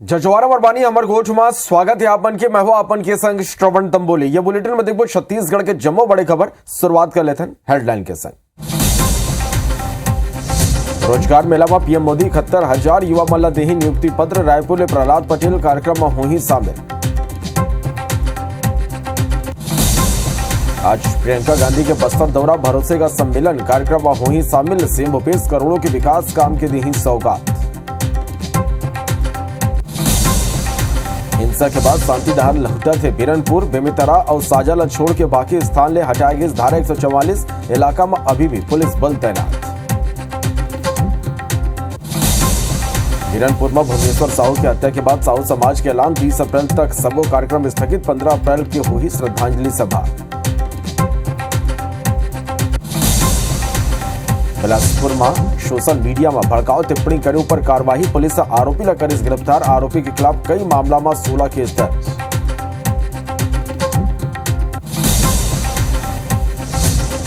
जजवारा वरबानी अमर घोष में स्वागत है आपन के। मैं हूं आपन के संग श्रवण तंबोली। ये बुलेटिन में देखो छत्तीसगढ़ के जम्मो बड़े खबर। शुरुआत कर लेते हैं हेडलाइन के संग। रोजगार मेला में पीएम मोदी 71,000 युवा मल्ला देही नियुक्ति पत्र। रायपुर में प्रहलाद पटेल कार्यक्रम में हुई शामिल। आज प्रियंका गांधी के बस्तर दौरा भरोसे का सम्मेलन कार्यक्रम में हुई शामिल। सीएम भूपेश करोड़ों के विकास काम के दी सौगात। हिंसा के बाद शांति दहार लहुटा थे बिरनपुर बेमितरा और साजाला छोड़ के बाकी स्थान ले हटाए गए। धारा 144 इलाका में अभी भी पुलिस बल तैनात। बिरनपुर में भुवनेश्वर साहू की हत्या के बाद साहू समाज के ऐलान। 30 अप्रैल तक सबो कार्यक्रम स्थगित। 15 अप्रैल की हुई श्रद्धांजलि सभा। बिलासपुर में सोशल मीडिया में भड़काऊ टिप्पणी करे पर कार्रवाई। पुलिस आरोपी ला करिस गिरफ्तार। आरोपी के खिलाफ कई मामला में 16 केस दर्ज।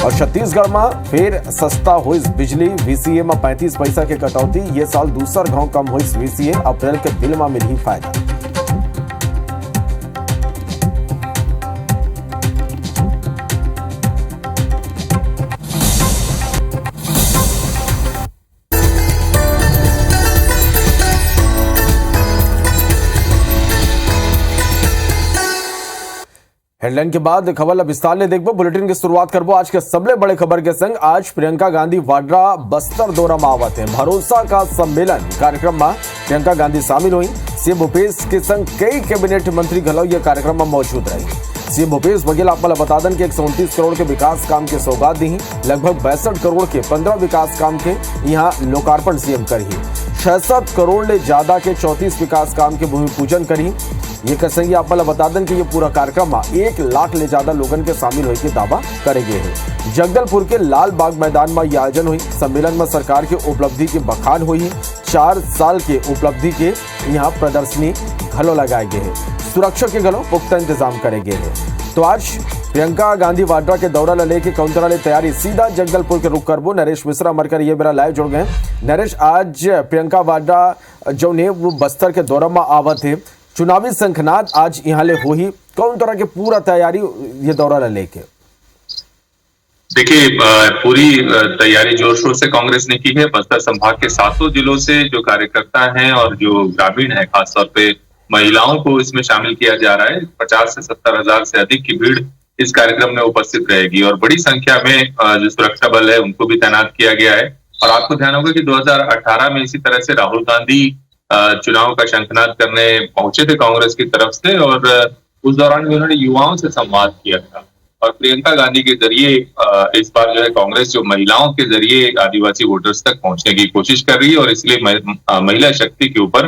और छत्तीसगढ़ में फिर सस्ता हुई बिजली। वीसीए में 35 पैसा के कटौती। ये साल दूसर गांव कम हुई वीसीए। अप्रैल के बिल में मिली फायदा। हेडलाइन के बाद खबर विस्तार ले देखबो। बुलेटिन की शुरुआत करबो आज के सबले बड़े खबर के संग। आज प्रियंका गांधी वाड्रा बस्तर दौरा में आवत है। भरोसा का सम्मेलन कार्यक्रम में प्रियंका गांधी शामिल हुई। सीएम भूपेश के संग कई कैबिनेट मंत्री घलो ये कार्यक्रम में मौजूद रही। सीएम भूपेश बघेल आपको बता दें कि 129 करोड़ के विकास काम के सौगात दी। लगभग 62 करोड़ के 15 विकास काम के यहाँ लोकार्पण सीएम करी। 66 करोड़ ले ज्यादा के 34 विकास काम के भूमि पूजन करी। ये कसंगी आपको बता दें कि ये पूरा कार्यक्रम में 1 लाख ले ज्यादा लोगन के शामिल होने के दावा करेंगे है। जगदलपुर के लाल बाग मैदान में यह आयोजन हुई। सम्मेलन में सरकार की उपलब्धि की बखान हुई। 4 साल के उपलब्धि के यहाँ प्रदर्शनी घलो लगाए गए हैं। सुरक्षा के घलो पुख्ता इंतजाम करेंगे है। तो आज प्रियंका गांधी वाड्रा के दौरा लेके कौंतरा ले तैयारी। सीधा जगदलपुर के रुख करबो। नरेश मिश्रा मरकर ये मेरा लाइव जुड़ गए। नरेश, आज प्रियंका वाड्रा जो ने वो बस्तर के दौरा में आवत है। चुनावी संखनाद आज यहाँ ले हो ही कौन तरह के पूरा तैयारी ये दौरा लेके? देखिए, पूरी तैयारी जोर शोर से कांग्रेस ने की है। बस्तर संभाग के 7 जिलों से जो कार्यकर्ता हैं और जो ग्रामीण है, खासतौर पे महिलाओं को इसमें शामिल किया जा रहा है। 50 से 70 हजार से अधिक की भीड़ इस कार्यक्रम में उपस्थित रहेगी और बड़ी संख्या में जो सुरक्षा बल है उनको भी तैनात किया गया है। और आपको ध्यान होगा कि 2018 में इसी तरह से राहुल गांधी चुनाव का शंखनाद करने पहुंचे थे कांग्रेस की तरफ से और उस दौरान भी उन्होंने युवाओं से संवाद किया था। और प्रियंका गांधी के जरिए इस बार जो है कांग्रेस जो महिलाओं के जरिए आदिवासी वोटर्स तक पहुंचने की कोशिश कर रही है और इसलिए महिला शक्ति के ऊपर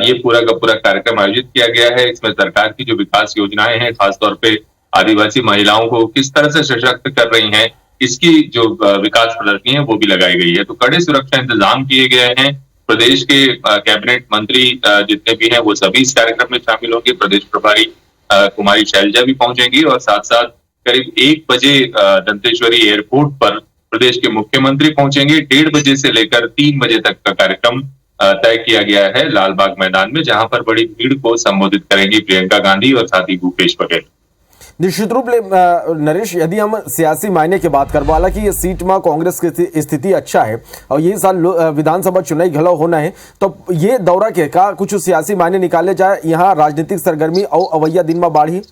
ये पूरा का पूरा कार्यक्रम आयोजित किया गया है। इसमें सरकार की जो विकास योजनाएं हैं, खासतौर पे आदिवासी महिलाओं को किस तरह से सशक्त कर रही हैं, इसकी जो विकास प्रदर्शनी है वो भी लगाई गई है। तो कड़े सुरक्षा इंतजाम किए गए हैं। प्रदेश के कैबिनेट मंत्री जितने भी हैं वो सभी इस कार्यक्रम में शामिल होंगे। प्रदेश प्रभारी कुमारी शैलजा भी पहुंचेंगी और साथ साथ करीब 1 बजे दंतेश्वरी एयरपोर्ट पर प्रदेश के मुख्यमंत्री पहुंचेंगे। 1:30 बजे से लेकर 3 बजे तक का कार्यक्रम तय किया गया है लाल बाग मैदान में, जहां पर बड़ी भीड़ को संबोधित करेंगी प्रियंका गांधी और साथ ही भूपेश बघेल। निश्चित रूप से नरेश, यदि हम सियासी मायने की बात करबो, हालांकि ये सीट में कांग्रेस की स्थिति अच्छा है और ये साल विधानसभा चुनाव घलो होना है, तो ये दौरा के का कुछ सियासी मायने निकाले जाए यहाँ राजनीतिक सरगर्मी और अवैया दिन में बाढ़ी?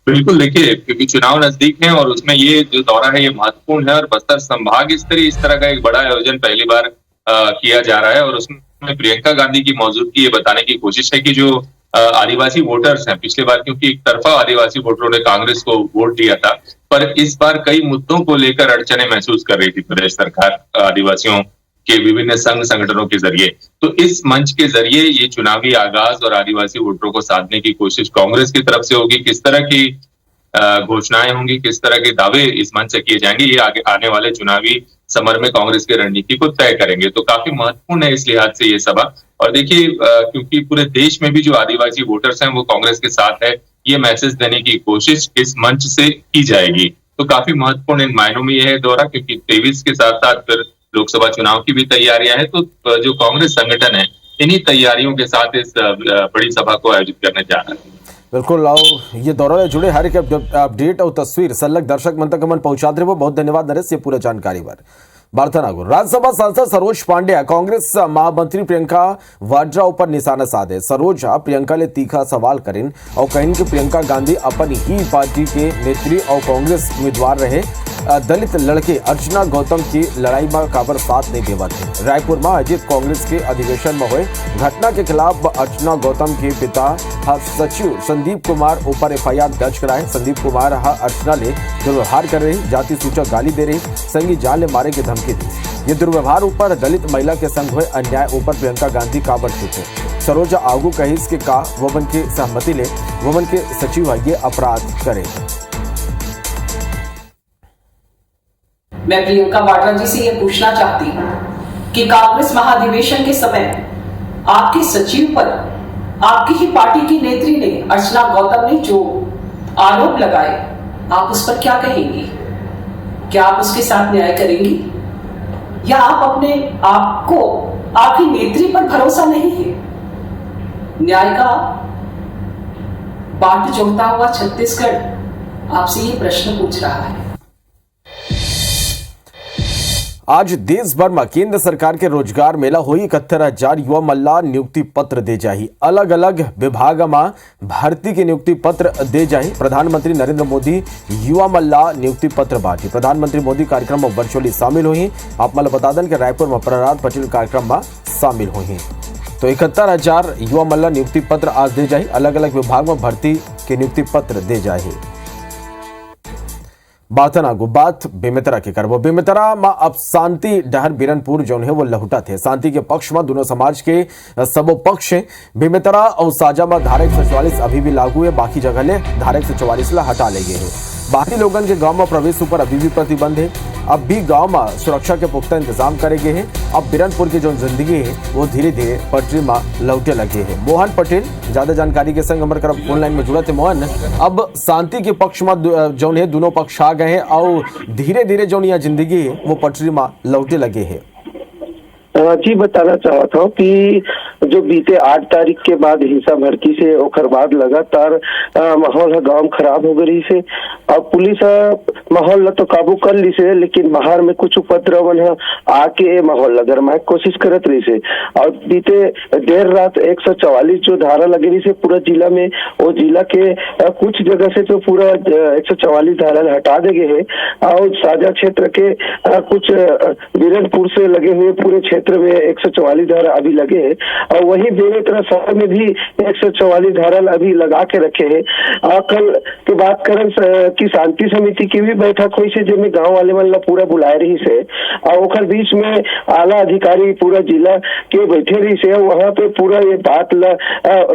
बिल्कुल, देखिए, क्योंकि चुनाव नजदीक है और उसमें ये जो दौरा है ये महत्वपूर्ण है और बस्तर संभाग स्तरीय इस तरह का एक बड़ा आयोजन पहली बार किया जा रहा है और उसमें प्रियंका गांधी की मौजूदगी ये बताने की कोशिश है कि जो आदिवासी वोटर्स हैं, पिछले बार क्योंकि एक तरफा आदिवासी वोटरों ने कांग्रेस को वोट दिया था, पर इस बार कई मुद्दों को लेकर अड़चने महसूस कर रही थी प्रदेश सरकार आदिवासियों के विभिन्न संघ संगठनों के जरिए। तो इस मंच के जरिए ये चुनावी आगाज और आदिवासी वोटरों को साधने की कोशिश कांग्रेस की तरफ से होगी। किस तरह की घोषणाएं होंगी, किस तरह के दावे इस मंच से किए जाएंगे, ये आगे आने वाले चुनावी समर में कांग्रेस की रणनीति को तय करेंगे। तो काफी महत्वपूर्ण है इस लिहाज से ये सभा। और देखिए, क्योंकि पूरे देश में भी जो आदिवासी वोटर्स हैं वो कांग्रेस के साथ है, ये मैसेज देने की कोशिश इस मंच से की जाएगी। तो काफी महत्वपूर्ण इन मायनों में यह है दौरा, क्योंकि 23 के साथ साथ फिर लोकसभा चुनाव की भी तैयारियां हैं। तो जो कांग्रेस संगठन है इन्हीं तैयारियों के साथ इस बड़ी सभा को आयोजित करने जा रहा है। बिल्कुल आओ ये दौरा से जुड़े हर एक अपडेट और तस्वीर सलग दर्शक मन तक मन पहुंचाते रहे। बहुत धन्यवाद नरेश ये पूरा जानकारी पर। बार्थनागुर राज्यसभा सांसद सरोज पांड्या कांग्रेस महामंत्री प्रियंका वाड्रा पर निशाना साधे। सरोज प्रियंका ले तीखा सवाल करें और कहें कि प्रियंका गांधी अपन ही पार्टी के नेत्री और कांग्रेस उम्मीदवार रहे दलित लड़के अर्चना गौतम की लड़ाई में काबर साथ नहीं देवा थे। रायपुर में आयोजित कांग्रेस के अधिवेशन में हुए घटना के खिलाफ अर्चना गौतम के पिता सचिव संदीप कुमार ऊपर FIR दर्ज कराए। संदीप कुमार अर्चना ले दुर्व्यवहार कर रही, जाति सूचक गाली दे रही, संगी जान ले मारे की धमकी दी। ये दुर्व्यवहार ऊपर दलित महिला के संग हुए अन्याय ऊपर प्रियंका गांधी काबर चुके। सरोजा आगू कहिस के का वमन के सहमति ले वमन के सचिव ये अपराध करे। मैं प्रियंका वाड्रा जी से ये पूछना चाहती हूँ कि कांग्रेस महाधिवेशन के समय आपके सचिव पर आपकी ही पार्टी की नेत्री ने अर्चना गौतम ने जो आरोप लगाए, आप उस पर क्या कहेंगी? क्या आप उसके साथ न्याय करेंगी या आप अपने आप को आपकी नेत्री पर भरोसा नहीं है? न्याय का बाट जोहता हुआ छत्तीसगढ़ आपसे ये प्रश्न पूछ रहा है। आज देश भर में केंद्र सरकार के रोजगार मेला हुई। 71,000 युवा मल्ला नियुक्ति पत्र दे जाही। अलग अलग विभाग में भर्ती के नियुक्ति पत्र दे जाही। प्रधानमंत्री नरेंद्र मोदी युवा मल्ला नियुक्ति पत्र बांटी। प्रधानमंत्री मोदी कार्यक्रम में वर्चुअली शामिल हुई। आप मला बता दें कि रायपुर में प्रहलाद पटेल कार्यक्रम में शामिल हुई। तो 71,000 युवा मल्ला नियुक्ति पत्र आज दे जाही। अलग अलग विभाग में भर्ती के नियुक्ति पत्र दे जाही। बात बेमेतरा के करबो। बेमेतरा में अब शांति डहर बिरनपुर जो है वो लहुटा थे। शांति के पक्ष में दोनों समाज के सबो पक्ष है। बेमेतरा और साजा में धारा 144 अभी भी लागू है। बाकी जगह ले धारा 144 ला हटा ले गए है। बाकी लोगन के गांव में प्रवेश ऊपर अभी भी प्रतिबंध है। अब भी गांव में सुरक्षा के पुख्ता इंतजाम करे गए हैं। अब बिरनपुर की जो जिंदगी है वो धीरे धीरे पटरी में लौटे लगे हैं। मोहन पटेल ज्यादा जानकारी के संग हमारे करब फोन लाइन में जुड़ा थे। मोहन, अब शांति के पक्ष में जो है दोनों पक्ष आ गए हैं और धीरे धीरे जो यहाँ जिंदगी है वो पटरी में लौटे लगे हैं। जी बताना चाहता हूँ कि जो बीते 8 तारीख के बाद हिंसा भड़की से ओखर बाद लगातार माहौल गांव खराब हो गई से। अब पुलिस माहौल तो काबू कर ली से, लेकिन बाहर में कुछ उपद्रव आके माहौल गरमाए कोशिश करत रही से। और बीते देर रात 144 जो धारा लगे रही से पूरा जिला में, वो जिला के कुछ जगह से तो पूरा 144 धारा हटा दे गए है। और साझा क्षेत्र के कुछ बिरनपुर से लगे हुए पूरे क्षेत्र में 144 धारा अभी लगे हैं। और वही बेमेतरा शहर में भी 144 धारा अभी लगा के रखे हैं। कल के बात करें कि शांति समिति की भी बैठक हुई से, जिसमें गांव वाले मन पूरा बुलाए रही से। और ओखर बीच में आला अधिकारी पूरा जिला के बैठे रही से। वहां पे पूरा ये बात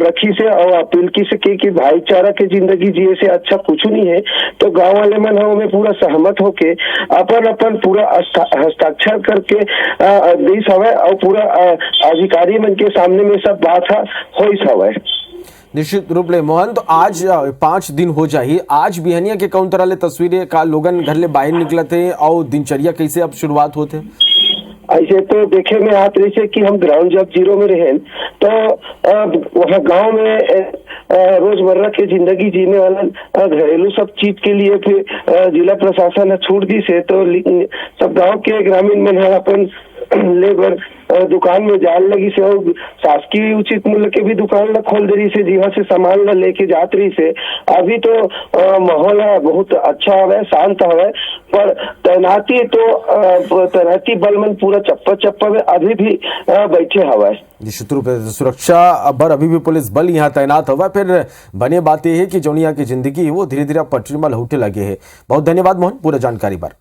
रखी से और अपील की से कि भाईचारा के जिंदगी जिए से अच्छा कुछ नहीं है। तो गांव वाले मन में पूरा सहमत होके अपन पूरा हस्ताक्षर करके देश हवा और पूरा अधिकारी मन के सामने में सब बात हो हवा। निश्चित रूप ले मोहन, तो आज 5 दिन हो जाही। आज बिहनिया के कौन तरह ले तस्वीरें का लोगन घर ले बाहर निकलते और दिनचर्या कैसे अब शुरुआत होते? ऐसे तो देखे में आत रही से कि हम ग्राउंड जब जीरो में रहे तो वहाँ गांव में रोजमर्रा की जिंदगी जीने वाला घरेलू सब चीज के लिए फिर जिला प्रशासन ने छूट दी से। तो सब गांव के ग्रामीण में अपन लेबर दुकान में जाल लगी से और शासकीय उचित मूल्य के भी दुकान खोल दे रही से, जीवा से सामान लेके जात रही से। अभी तो माहौल बहुत अच्छा हवा, शांत हवा। पर तैनाती बल मन पूरा चप्पा में अभी भी बैठे हवा। निश्चित रूप से सुरक्षा पर अभी भी पुलिस बल यहाँ तैनात हुआ। फिर बने बात यह है कि जो यहाँ की जिंदगी है वो धीरे धीरे पटरी में लौटे लगे है। बहुत धन्यवाद मोहन पूरा जानकारी पर।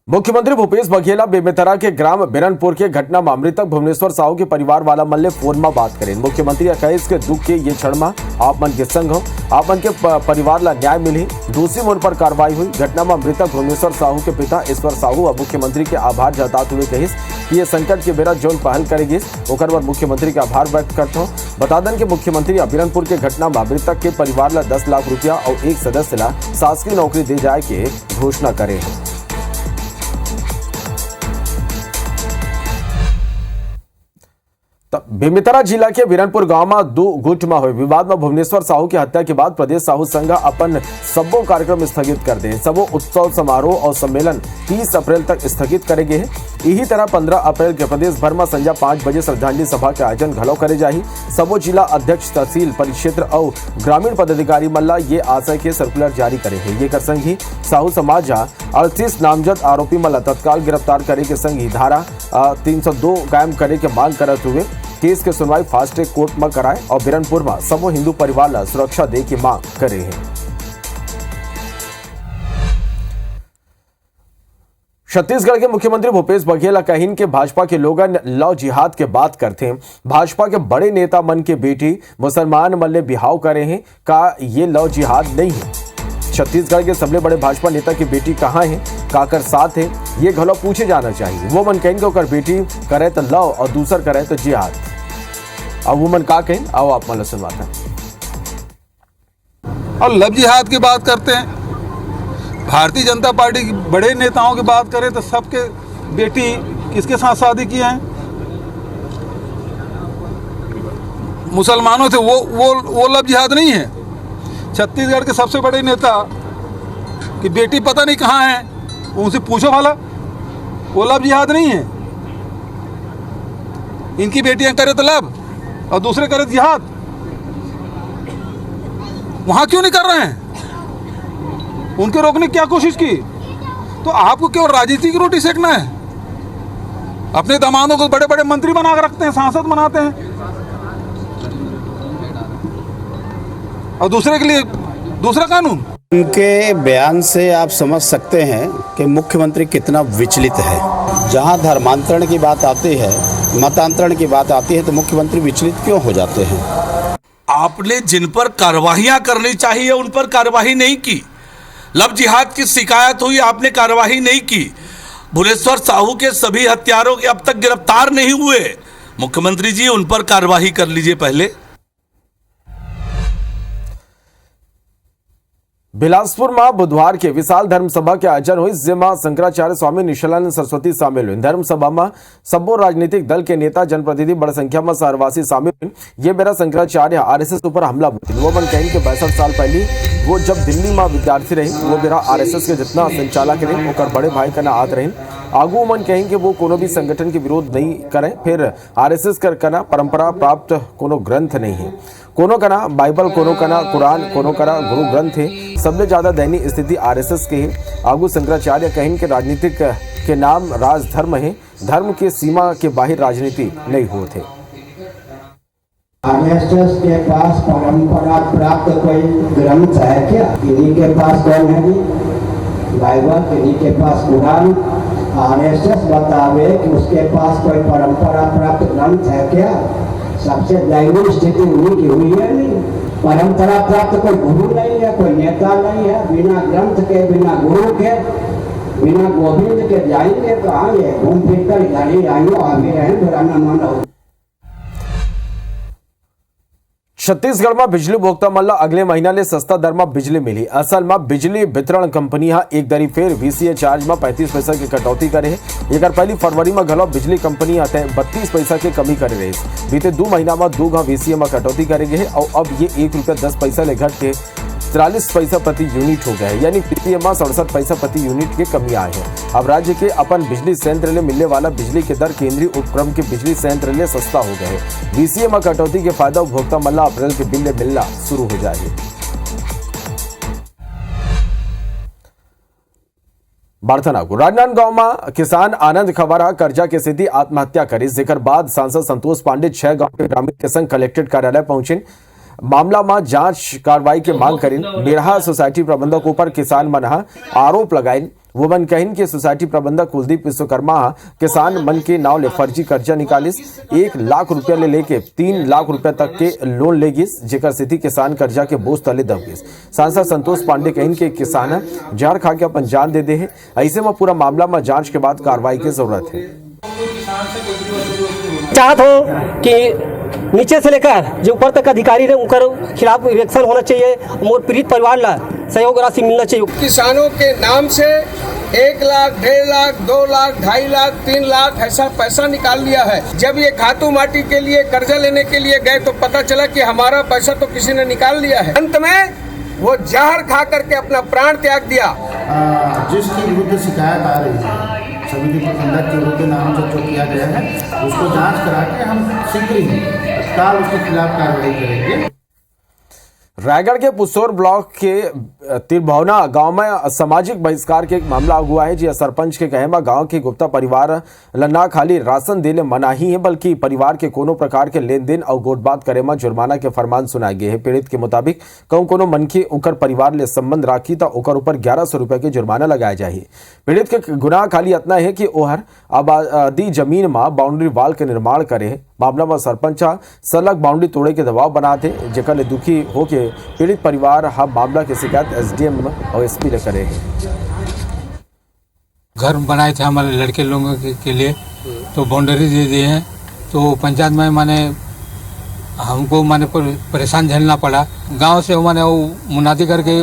मुख्यमंत्री भूपेश बघेल बेमेतरा के ग्राम बिरनपुर के घटना में मृतक भुवनेश्वर साहू के परिवार वाला मन ले फोन में बात करें। मुख्यमंत्री कहिस के दुख के ये क्षण में आप मन के संग हो, आप मन के परिवार ला न्याय मिली, दोषी मन पर कार्रवाई हुई। घटना में मृतक भुवनेश्वर साहू के पिता ईश्वर साहू अब मुख्यमंत्री के आभार जताते हुए कहिस कि ये संकट के बेरा जौन पहल करेगी ओकर पर मुख्यमंत्री के आभार व्यक्त करता हूँ। बता दें कि मुख्यमंत्री बिरनपुर के घटना में मृतक के परिवार ला 10 लाख रुपया और एक सदस्य ला शासकीय नौकरी दे जाए के घोषणा करे। बेमेतरा जिला के बिरनपुर गांव में 2 गुट में हुए विवाद में भुवनेश्वर साहू की हत्या के बाद प्रदेश साहू संघ अपन सबो कार्यक्रम स्थगित कर दे। सबो उत्सव समारोह और सम्मेलन 30 अप्रैल तक स्थगित करेंगे। यही तरह 15 अप्रैल के प्रदेश भर में संध्या 5 बजे श्रद्धांजलि सभा के आयोजन घलो करे जाही। सबो जिला अध्यक्ष, तहसील, परिक्षेत्र और ग्रामीण पदाधिकारी मल्ला ये आशय के सर्कुलर जारी करे है। ये कर संग ही साहू समाज 38 नामजद आरोपी मल्ला तत्काल गिरफ्तार करे के संग ही धारा 302 कायम करे के मांग करते हुए केस के सुनवाई फास्ट ट्रैक कोर्ट में कराए और बिरनपुर में सबो हिंदू परिवार ला सुरक्षा दे की मांग करे है। छत्तीसगढ़ के मुख्यमंत्री भूपेश बघेल कहिन के भाजपा के लोगन लव जिहाद के बात करते हैं। भाजपा के बड़े नेता मन के बेटी मुसलमान मन ले बिहाव करे हैं का ये लव जिहाद नहीं है। छत्तीसगढ़ के सबसे बड़े भाजपा नेता की बेटी कहाँ है, काकर साथ है, ये घलो पूछे जाना चाहिए। वो मन कहें कि बेटी करे तो लव और दूसर करे तो जिहाद। अब वो मन का कहें, आओ आप मन सुनवाते हैं। और लव जिहाद की बात करते हैं। भारतीय जनता पार्टी के बड़े नेताओं की बात करें तो सबके बेटी किसके साथ शादी किए हैं? मुसलमानों से। वो लव जिहाद नहीं है। छत्तीसगढ़ के सबसे बड़े नेता की बेटी पता नहीं कहाँ है, उनसे पूछो भला। वो लव जिहाद नहीं है। इनकी बेटियां करे तो लव और दूसरे करे जिहाद। वहां क्यों नहीं कर रहे हैं? उनके रोकने की क्या कोशिश की? तो आपको केवल राजनीति की रोटी सेकना है। अपने दामादों को बड़े बड़े मंत्री बना कर रखते हैं, सांसद बनाते हैं, और दूसरे के लिए दूसरा कानून। उनके बयान से आप समझ सकते हैं कि मुख्यमंत्री कितना विचलित है। जहां धर्मांतरण की बात आती है, मतांतरण की बात आती है, तो मुख्यमंत्री विचलित क्यों हो जाते हैं? आपने जिन पर कार्रवाइयां करनी चाहिए उन पर कार्रवाई नहीं की। लव जिहाद की शिकायत हुई, आपने कार्रवाई नहीं की। भुवनेश्वर साहू के सभी हत्यारों के अब तक गिरफ्तार नहीं हुए। मुख्यमंत्री जी, उन पर कार्रवाई कर लीजिए पहले। बिलासपुर में बुधवार के विशाल धर्म सभा के आयोजन हुई, जिसमें शंकराचार्य स्वामी निशलानंद सरस्वती शामिल हुए। धर्म सभा में सबो राजनीतिक दल के नेता, जनप्रतिनिधि बड़ी संख्या में शहरवासी शामिल हुए। ये मेरा शंकराचार्य आरएसएस ऊपर हमला बोली। वो मन कहें कि 62 साल पहले वो जब दिल्ली में विद्यार्थी रहे, वो मेरा आरएसएस के जितना संचालक रहे ओकर बड़े भाई का ना आत रहे। आगू मन कहें कि वो कोनो भी संगठन के विरोध नहीं करें। फिर आरएसएस कर कना परंपरा प्राप्त कोनो ग्रंथ नहीं है। कोनो कना बाइबल, कोनो कना कुरान, कोनो कना गुरु ग्रंथ है। सबसे ज्यादा दयनीय स्थिति आरएसएस के है। आगू शंकराचार्य कहें कि राजनीतिक के नाम राज धर्म है, धर्म के सीमा के बाहर राजनीति नहीं होते। आरएसएस के पास परंपरा प्राप्त कोई ग्रंथ है क्या? किन्हीं के पास कौन है जी? बाइबल, किन्हीं के पास कुरान। आरएसएस बतावे कि उसके पास कोई परंपरा प्राप्त ग्रंथ है क्या? सबसे दयनीय स्थिति उन्हीं की हुई है। नहीं, परंपरा प्राप्त कोई गुरु नहीं है, कोई नेता नहीं है। बिना ग्रंथ के, बिना गुरु के, बिना गोविंद के जाएंगे तो आए घूम फिर कर इधर ही आइयो, आगे रहें, बुराना मानो। छत्तीसगढ़ में बिजली उपभोक्ता मन ला अगले महीना ले सस्ता दर में बिजली मिली। असल में बिजली वितरण कंपनी एक दरी फेर वीसीए चार्ज में 35 पैसा की कटौती करे है। एक पहली फरवरी में घलो बिजली कंपनी 32 पैसा के कमी करे रही। बीते 2 महीना में 2 वीसीए में कटौती करे गए और अब ये ₹1.10 ले घट के 43 पैसा प्रति यूनिट हो गया है। यानी पीपीएम में 67 पैसा प्रति यूनिट की कमी आई है। अब राज्य के अपन बिजली संयंत्र ले मिलने वाला बिजली के दर केंद्रीय उपक्रम के बिजली संयंत्र ले सस्ता हो गए है। वीसीए में कटौती के फायदा उपभोक्ता मल्ला अप्रैल के बिल मिलना शुरू हो जाएगी। बाड़थनागुर राजनांदगांव में किसान आनंद खवारा कर्जा के स्थिति आत्महत्या करी। जिक्र बाद सांसद संतोष पांडे 6 गांव के ग्रामीण के संग कलेक्ट्रेट कार्यालय पहुंचे। मामला में जांच कार्रवाई के मांग करें। बेरहा सोसाइटी प्रबंधक ऊपर किसान मन आरोप लगाइन। वो मन कहिन कि सोसाइटी प्रबंधक कुलदीप विश्वकर्मा किसान मन के नाव ले फर्जी कर्जा निकालिस। 1 लाख रुपया ले लेके 3 लाख रुपया तक के लोन ले गिस, जेकर स्थिति किसान कर्जा के बोझ तले दब गिस। सांसद संतोष पांडे कहिन कि किसान जहर खा के अपन जान दे दे है। ऐसे में पूरा मामला में जांच के बाद कार्रवाई की जरूरत है। चाहत हो कि नीचे से लेकर जो ऊपर तक अधिकारी रहे उनके खिलाफ एक्शन होना चाहिए। मोर पीड़ित परिवार ला सहयोग राशि मिलना चाहिए। किसानों के नाम से 1 लाख, 1.5 लाख, 2 लाख, 2.5 लाख, 3 लाख ऐसा पैसा निकाल लिया है। जब ये खातू माटी के लिए कर्जा लेने के लिए गए तो पता चला कि हमारा पैसा तो किसी ने निकाल लिया है। अंत में वो जहर खा करके अपना प्राण त्याग दिया। जिसकी विरुद्ध शिकायत आ रही है, समिति प्रबंधक के विरुद्ध नामजद जो किया गया है, उसको जांच करा के हम शीघ्र ही तत्काल उसके खिलाफ कार्रवाई करेंगे। रायगढ़ के पुसौर ब्लॉक के तिरभवना गांव में सामाजिक बहिष्कार के एक मामला हुआ है। जी सरपंच के कहेमा गांव के गुप्ता परिवार लन्ना खाली राशन देने मना ही है, बल्कि परिवार के कोनो प्रकार के लेन देन और गोटबात करे में जुर्माना के फरमान सुनाए गए हैं। पीड़ित के मुताबिक कोनो मनखी उकर परिवार ले संबंध राखी तो ओकर ऊपर 1100 रुपए के जुर्माना लगाया जाए। पीड़ित के गुनाह खाली इतना है कि ओहर आबादी जमीन में बाउंड्री वाल के निर्माण करे। मामला में सरपंच सलग बाउंड्री तोड़े के दबाव बनाते, जेकर ले दुखी होके पीड़ित परिवार मामला की शिकायत एसडीएम और एसपी ने करे। घर बनाए थे हमारे लड़के लोगों के लिए, तो बाउंड्री दे दिए हैं, तो पंचायत में माने हमको माने परेशान झेलना पड़ा। गांव से माने वो मुनादी करके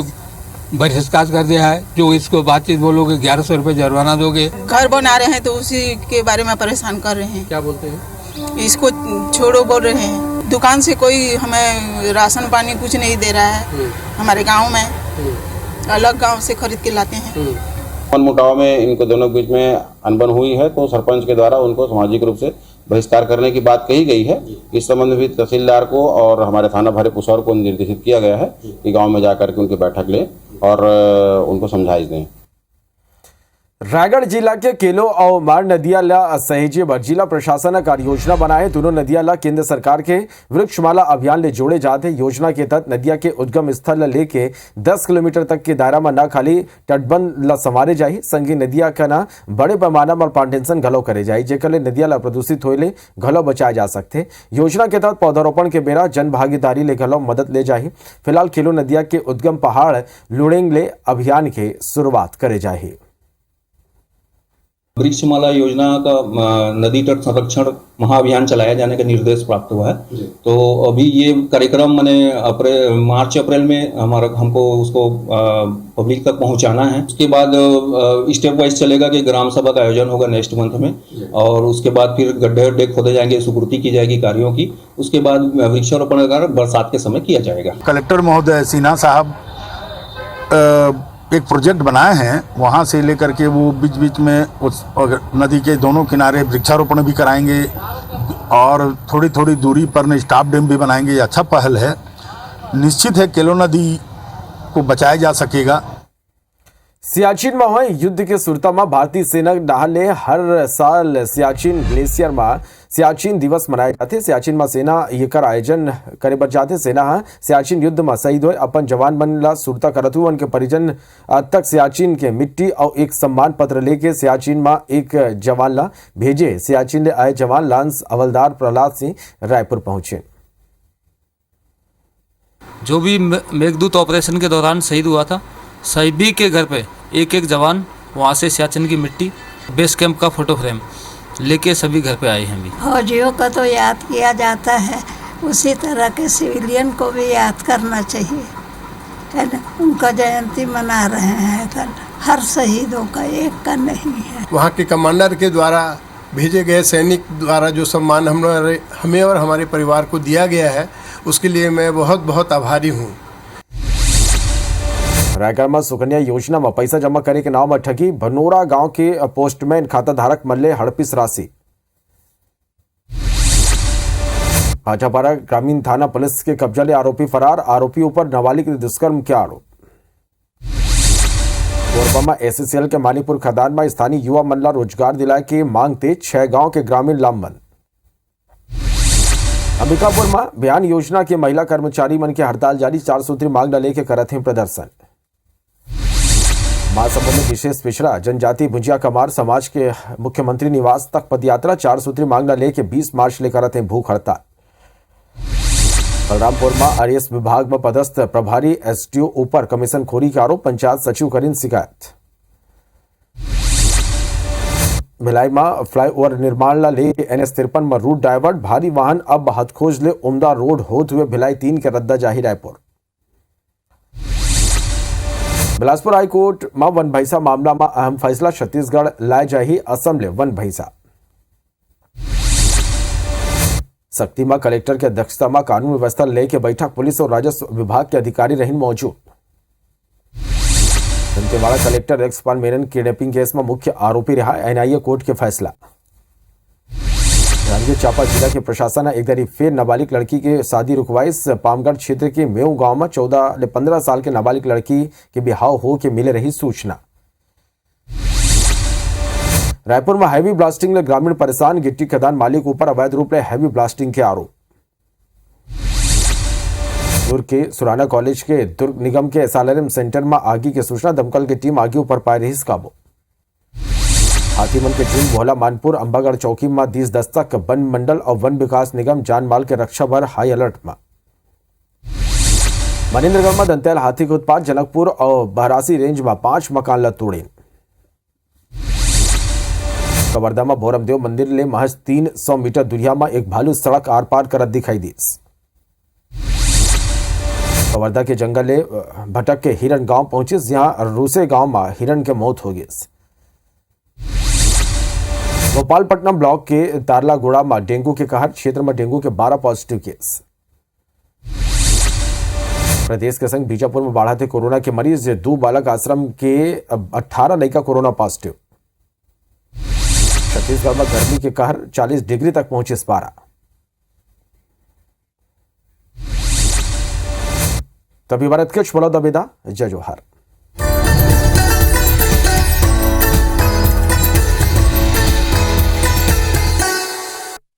बहिष्कार कर दिया है। जो इसको बातचीत बोलोगे 1100 रुपये जुर्माना दोगे। घर बना रहे हैं तो उसी के बारे में परेशान कर रहे हैं। क्या बोलते हैं? इसको छोड़ो बोल रहे हैं। दुकान से कोई हमें राशन पानी कुछ नहीं दे रहा है। हमारे गांव में अलग गांव से खरीद के लाते हैं। मनमुटाव में इनको दोनों के बीच में अनबन हुई है, तो सरपंच के द्वारा उनको सामाजिक रूप से बहिष्कार करने की बात कही गई है। इस संबंध में तहसीलदार को और हमारे थाना भारी पुसौर को निर्देशित किया गया है कि गाँव में जाकर के उनकी बैठक लें और उनको समझाइश दें। रायगढ़ जिला के केलो और मार नदिया ला सहेजे बर जिला प्रशासन ने कार्य योजना बनाए। दोनों नदिया ला केंद्र सरकार के वृक्षमाला अभियान ले जोड़े जाते। योजना के तहत नदिया के उद्गम स्थल लेके 10 किलोमीटर तक के दायरा में न खाली तटबंध ला संवारे जाए, संगी नदिया का ना बड़े पैमाना पर पांटेंशन घलो करे जाए, जेकर ले नदिया ला प्रदूषित होले घलो बचाए जा सकते। योजना के तहत पौधारोपण के बेरा जन भागीदारी ले घलो मदद ले जाए। फिलहाल केलो नदिया के उद्गम पहाड़ लुड़ेंग ले अभियान के शुरुआत करे जाए। वृक्षमाला योजना का नदी तट संरक्षण महाअभियान चलाया जाने का निर्देश प्राप्त हुआ है। तो अभी ये कार्यक्रम मैंने मार्च अप्रैल में हमको उसको पब्लिक तक पहुंचाना है। उसके बाद स्टेप वाइज चलेगा कि ग्राम सभा का आयोजन होगा नेक्स्ट मंथ में, और उसके बाद फिर गड्ढे खोदे जाएंगे, सुकृति की जाएगी कार्यों की। उसके बाद वृक्षारोपण का बरसात के समय किया जाएगा। कलेक्टर महोदय सिन्हा साहब एक प्रोजेक्ट बनाए हैं, वहाँ से लेकर के वो बीच बीच में उस नदी के दोनों किनारे वृक्षारोपण भी कराएंगे और थोड़ी थोड़ी दूरी पर स्टाफ डैम भी बनाएंगे। अच्छा पहल है। निश्चित है केलो नदी को बचाया जा सकेगा। सियाचिन में हुए युद्ध के सुरता में भारतीय सेना डाले हर साल सियाचिन ग्लेशियर में सियाचिन दिवस मनाए जाते। सियाचिन में सेना ये कर आयोजन करे बर जाते। सेना सियाचिन युद्ध में शहीद हुए अपन जवान मन ला सुरता करत हुए उनके परिजन तक सियाचिन के मिट्टी और एक सम्मान पत्र लेके सियाचिन में एक जवान ला भेजे। सियाचिन ले आए जवान लांस हवलदार प्रहलाद सिंह रायपुर पहुंचे। जो भी मेघदूत ऑपरेशन के दौरान शहीद हुआ था, सभी के घर पे एक एक जवान वहाँ से सियाचिन की मिट्टी, बेस कैंप का फोटो फ्रेम लेके सभी घर पे आए हैं। फौजियों का तो याद किया जाता है, उसी तरह के सिविलियन को भी याद करना चाहिए, है ना। उनका जयंती मना रहे हैं कल। हर शहीदों का, एक का नहीं है। वहाँ के कमांडर के द्वारा भेजे गए सैनिक द्वारा जो सम्मान हमें और हमारे परिवार को दिया गया है, उसके लिए मैं बहुत बहुत आभारी हूँ। रायगढ़ में सुकन्या योजना में पैसा जमा करे के नाम में ठगी। भनोरा गांव के पोस्टमैन खाता धारक मल्ले हड़पिस राशि। भाटापारा ग्रामीण थाना पुलिस के कब्जा ले आरोपी फरार। आरोपी ऊपर नाबालिग दुष्कर्म के आरोप। कोरबा में एससीएल के मानीपुर खदान में स्थानीय युवा मन ला रोजगार दिलाए के मांगते 6 गांव के ग्रामीण लामबंद। अंबिकापुर में बयान योजना के महिला कर्मचारी मन के हड़ताल जारी। 4 सूत्री मांग लेके करत हैं प्रदर्शन। महासमुंद में विशेष पिछड़ा जनजाति भुजिया कमार समाज के मुख्यमंत्री निवास तक पदयात्रा। 4 सूत्री मांग लेके 20 मार्च ले करत हैं भूख हड़ताल। बलरामपुर में आरएएस विभाग में पदस्थ प्रभारी एसडीओ ऊपर कमीशन खोरी के आरोप। पंचायत सचिव करीन शिकायत। भिलाई में फ्लाईओवर निर्माण ला ले NH 53 में रूट डायवर्ट। भारी वाहन अब हथखोज ले उमदा रोड होते हुए भिलाई 3 के रद्दा जाही रायपुर। बिलासपुर हाईकोर्ट में वन भैंसा मामला में अहम फैसला, छत्तीसगढ़ लाए जाही असम ले वन भैंसा। सक्ती में कलेक्टर की अध्यक्षता में कानून व्यवस्था लेके बैठक, पुलिस और राजस्व विभाग के अधिकारी रही मौजूद। Dantewada collector Alex Paul Menon kidnapping case में मुख्य आरोपी रहा, एनआईए कोर्ट के फैसला। जांजगीर चांपा जिला के प्रशासन ने एक बार फिर नाबालिग लड़की की शादी रुकवाई। पामगढ़ क्षेत्र के मेऊ गांव में 14 से 15 साल के नाबालिग लड़की के बिहाव हो के मिले रही सूचना। रायपुर में हैवी ब्लास्टिंग ले ग्रामीण परेशान, गिट्टी खदान मालिक ऊपर अवैध रूप से हैवी ब्लास्टिंग के आरोप। दुर्ग के सुराना कॉलेज के दुर्ग निगम के एसआरएम सेंटर में आगी की सूचना, दमकल की टीम आगी ऊपर पाए रही काबू। हाथीमल के टीम भोला मानपुर अंबागढ़ चौकी में 10 दस्तक, वन मंडल और वन विकास निगम जान माल के रक्षा भर हाई अलर्ट में। मनेन्द्रगढ़ में दंतेल हाथी के उत्पात, जनकपुर और बहरासी रेंज में 5 मकान लतोड़े। कवर्धा में भोरमदेव मंदिर ले महज 300 मीटर दूरिया में एक भालू सड़क आर पार करत दिखाई दी। कवर्धा के जंगल ले भटक के हिरण गांव पहुंचे, जहां रूसे गांव में हिरण के मौत हो गई। गोपालपट्टनम ब्लॉक के तारलागुड़ा में डेंगू के कहर, क्षेत्र में डेंगू के 12 पॉजिटिव केस। प्रदेश के संग बीजापुर में बढ़ा थे कोरोना के मरीज, 2 बालक आश्रम के 18 लड़का कोरोना पॉजिटिव। छत्तीसगढ़ में गर्मी के कहर, 40 डिग्री तक पहुंचे पारा। तभी भारत के बड़ौदा बेदा, जय जोहार।